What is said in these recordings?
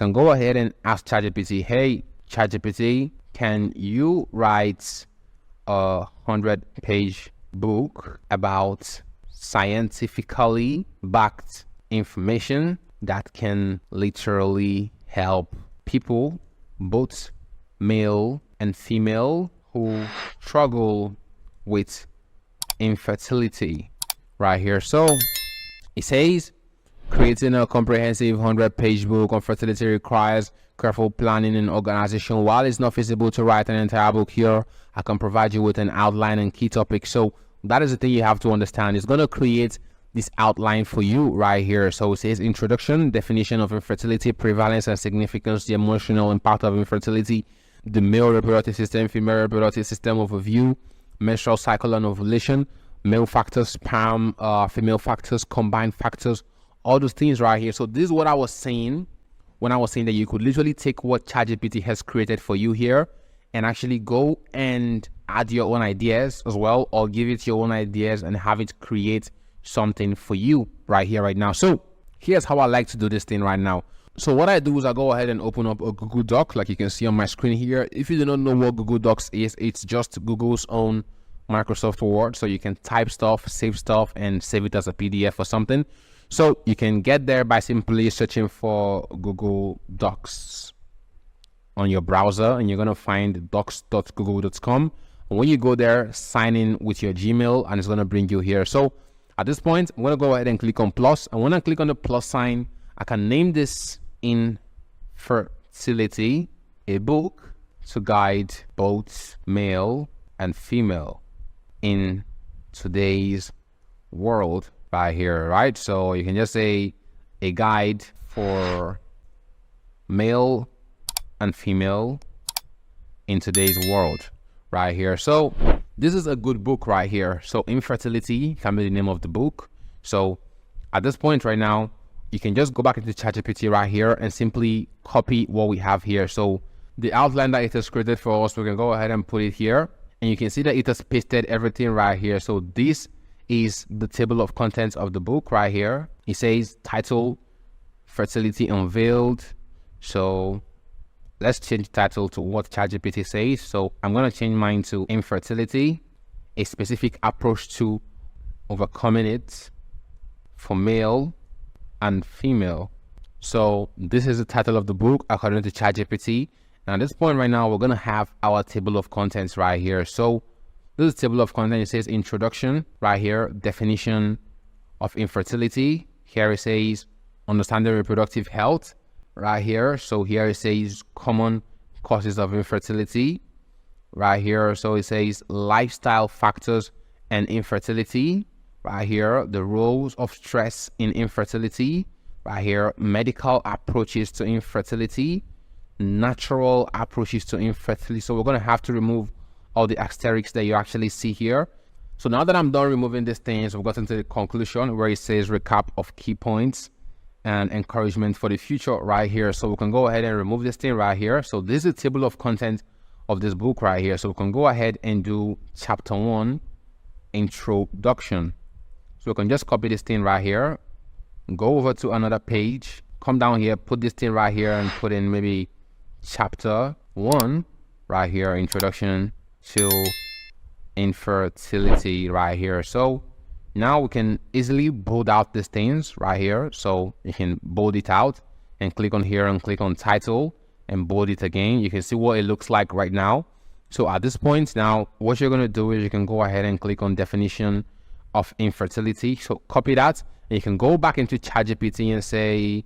can go ahead and ask ChatGPT, hey, ChatGPT, can you write a 100-page book about scientifically backed information that can literally help people, both male and female, who struggle with infertility right here. So it says, creating a comprehensive 100-page book on fertility requires careful planning and organization. While it's not feasible to write an entire book here, I can provide you with an outline and key topics. So that is the thing you have to understand. It's going to create this outline for you right here. So it says introduction, definition of infertility, prevalence and significance, the emotional impact of infertility, the male reproductive system, female reproductive system overview, menstrual cycle and ovulation, male factors, sperm, female factors, combined factors, all those things right here. So this is what I was saying when I was saying that you could literally take what ChatGPT has created for you here and actually go and add your own ideas as well, or give it your own ideas and have it create something for you right here, right now. So here's how I like to do this thing right now. So what I do is I go ahead and open up a Google Doc, like you can see on my screen here. If you do not know what Google Docs is, it's just Google's own Microsoft Word. So you can type stuff, and save it as a PDF or something. So you can get there by simply searching for Google Docs on your browser, and you're going to find docs.google.com. And when you go there, sign in with your Gmail, and it's going to bring you here. So at this point, I'm going to go ahead and click on plus. And when I click on the plus sign, I can name this Infertility, a book to guide both male and female in today's world right here, right? So you can just say a guide for male and female in today's world right here. So this is a good book right here. So infertility can be the name of the book. So at this point right now, you can just go back into ChatGPT right here and simply copy what we have here. So the outline that it has created for us, we can go ahead and put it here, and you can see that it has pasted everything right here. So this is the table of contents of the book right here. It says title, fertility unveiled. So let's change the title to what ChatGPT says. So I'm going to change mine to infertility, a specific approach to overcoming it for male and female. So this is the title of the book according to ChatGPT. And at this point right now, we're going to have our table of contents right here. So this is the table of content. It says introduction right here, definition of infertility. Here it says understanding reproductive health right here. So here it says common causes of infertility right here. So it says lifestyle factors and infertility right here, the roles of stress in infertility right here, medical approaches to infertility, natural approaches to infertility. So we're going to have to remove all the asterisks that you actually see here. So now that I'm done removing these things, we've gotten to the conclusion where it says recap of key points and encouragement for the future right here. So we can go ahead and remove this thing right here. So this is the table of content of this book right here. So we can go ahead and do chapter 1, introduction. So we can just copy this thing right here, go over to another page, come down here, put this thing right here and put in maybe chapter 1 right here, introduction to infertility right here. So now we can easily bold out these things right here. So you can bold it out and click on here and click on title and bold it again. You can see what it looks like right now. So at this point now, what you're going to do is you can go ahead and click on definition of infertility. So copy that, and you can go back into ChatGPT and say,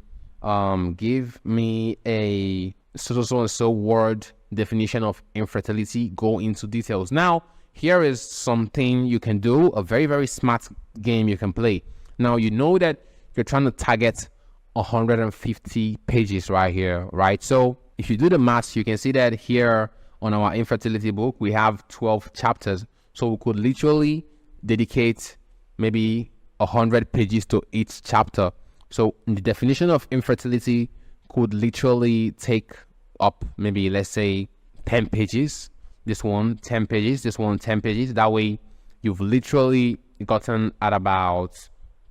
give me a so and so word definition of infertility, go into details. Now, here is something you can do, a very, very smart game you can play. Now, you know that you're trying to target 150 pages right here, right? So if you do the math, you can see that here on our infertility book, we have 12 chapters. So we could literally dedicate maybe 100 pages to each chapter. So the definition of infertility could literally take up maybe, let's say, 10 pages. This one 10 pages, this one 10 pages. That way you've literally gotten at about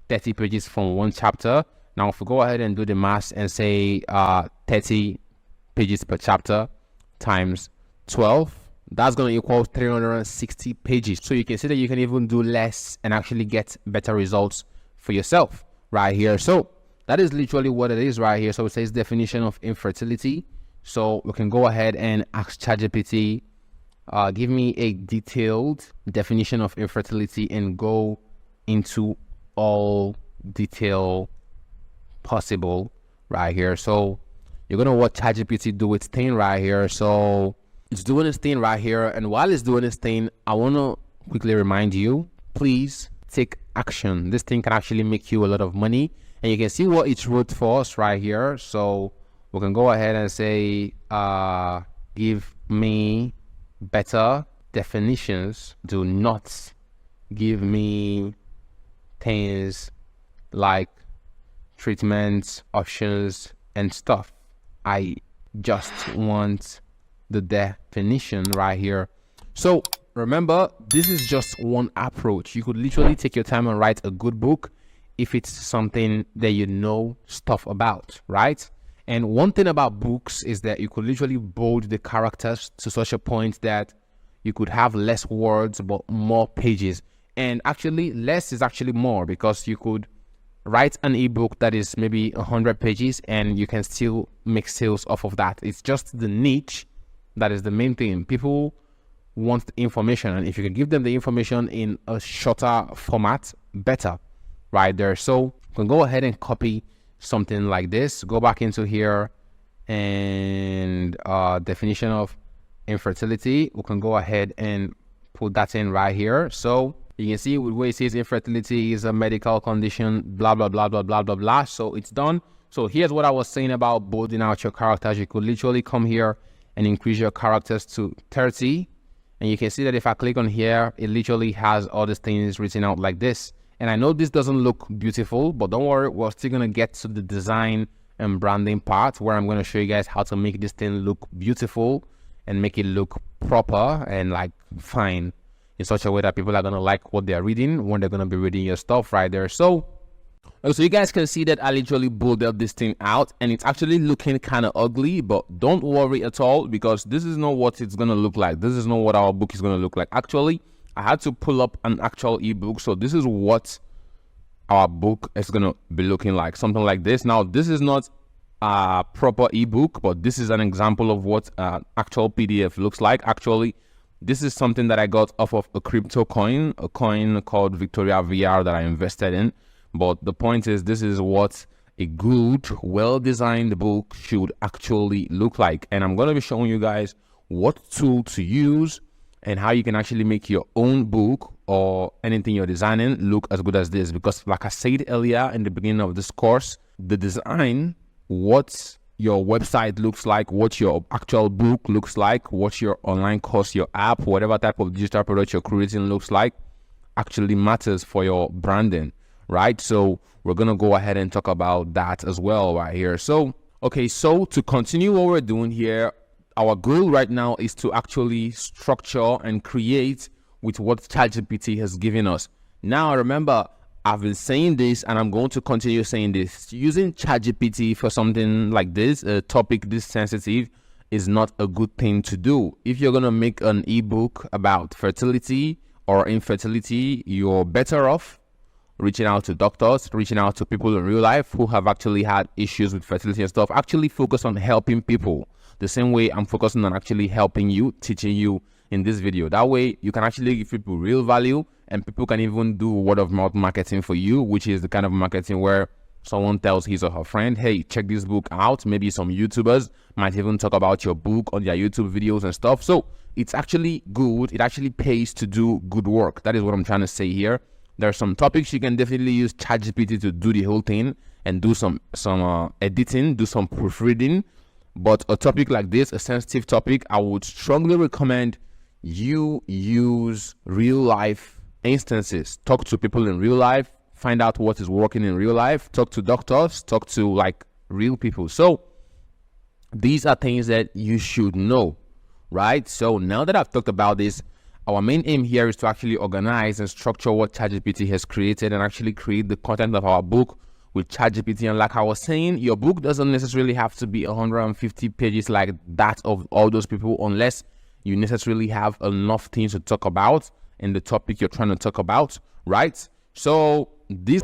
30 pages from one chapter, Now, if we go ahead and do the math and say 30 pages per chapter times 12, that's going to equal 360 pages. So you can see that you can even do less and actually get better results for yourself right here. So that is literally what it is right here. So it says definition of infertility. So we can go ahead and ask ChatGPT, give me a detailed definition of infertility, and go into all detail possible right here. So you're going to watch ChatGPT do its thing right here. So it's doing its thing right here. And while it's doing its thing, I want to quickly remind you, please take action. This thing can actually make you a lot of money. And you can see what it wrote for us right here. So we can go ahead and say, give me better definitions. Do not give me things like treatments, options, and stuff. I just want the definition right here. So remember, this is just one approach. You could literally take your time and write a good book if it's something that you know stuff about, right? And one thing about books is that you could literally bold the characters to such a point that you could have less words but more pages. And actually less is actually more, because you could write an ebook that is maybe 100 pages and you can still make sales off of that. It's just the niche that is the main thing. People want the information, and if you can give them the information in a shorter format, better right there. So you can go ahead and copy something like this, go back into here, and definition of infertility, we can go ahead and put that in right here. So you can see with where it says infertility is a medical condition, blah blah blah blah blah blah blah. So it's done. So here's what I was saying about bolding out your characters. You could literally come here and increase your characters to 30, and you can see that if I click on here, it literally has all these things written out like this. And I know this doesn't look beautiful, but don't worry, we're still going to get to the design and branding part, where I'm going to show you guys how to make this thing look beautiful and make it look proper and like fine, in such a way that people are going to like what they're reading when they're going to be reading your stuff right there. So you guys can see that I literally bolded this thing out, and it's actually looking kind of ugly, but don't worry at all, because this is not what it's going to look like. This is not what our book is going to look like. Actually, I had to pull up an actual ebook. So this is what our book is going to be looking like, something like this. Now, this is not a proper ebook, but this is an example of what actual PDF looks like. Actually, this is something that I got off of a crypto coin, a coin called Victoria VR that I invested in. But the point is, this is what a good, well-designed book should actually look like. And I'm going to be showing you guys what tool to use and how you can actually make your own book or anything you're designing look as good as this. Because like I said earlier in the beginning of this course, the design, what your website looks like, what your actual book looks like, what your online course, your app, whatever type of digital product you're creating looks like, actually matters for your branding, right? So we're going to go ahead and talk about that as well right here. So, okay, so to continue what we're doing here, our goal right now is to actually structure and create with what ChatGPT has given us. Now, remember, I've been saying this and I'm going to continue saying this. Using ChatGPT for something like this, a topic this sensitive, is not a good thing to do. If you're going to make an ebook about fertility or infertility, you're better off reaching out to doctors, reaching out to people in real life who have actually had issues with fertility and stuff. Actually focus on helping people the same way I'm focusing on actually helping you, teaching you in this video. That way you can actually give people real value, and people can even do word of mouth marketing for you, which is the kind of marketing where someone tells his or her friend, hey, check this book out. Maybe some YouTubers might even talk about your book on their YouTube videos and stuff. So it's actually good. It actually pays to do good work. That is what I'm trying to say here. There are some topics you can definitely use ChatGPT to do the whole thing and do some editing, do some proofreading. But a topic like this, a sensitive topic, I would strongly recommend you use real life instances. Talk to people in real life, find out what is working in real life, talk to doctors, talk to like real people. So these are things that you should know, right? So now that I've talked about this, our main aim here is to actually organize and structure what ChatGPT has created and actually create the content of our book with ChatGPT. And like I was saying, your book doesn't necessarily have to be 150 pages like that of all those people, unless you necessarily have enough things to talk about in the topic you're trying to talk about, right? So this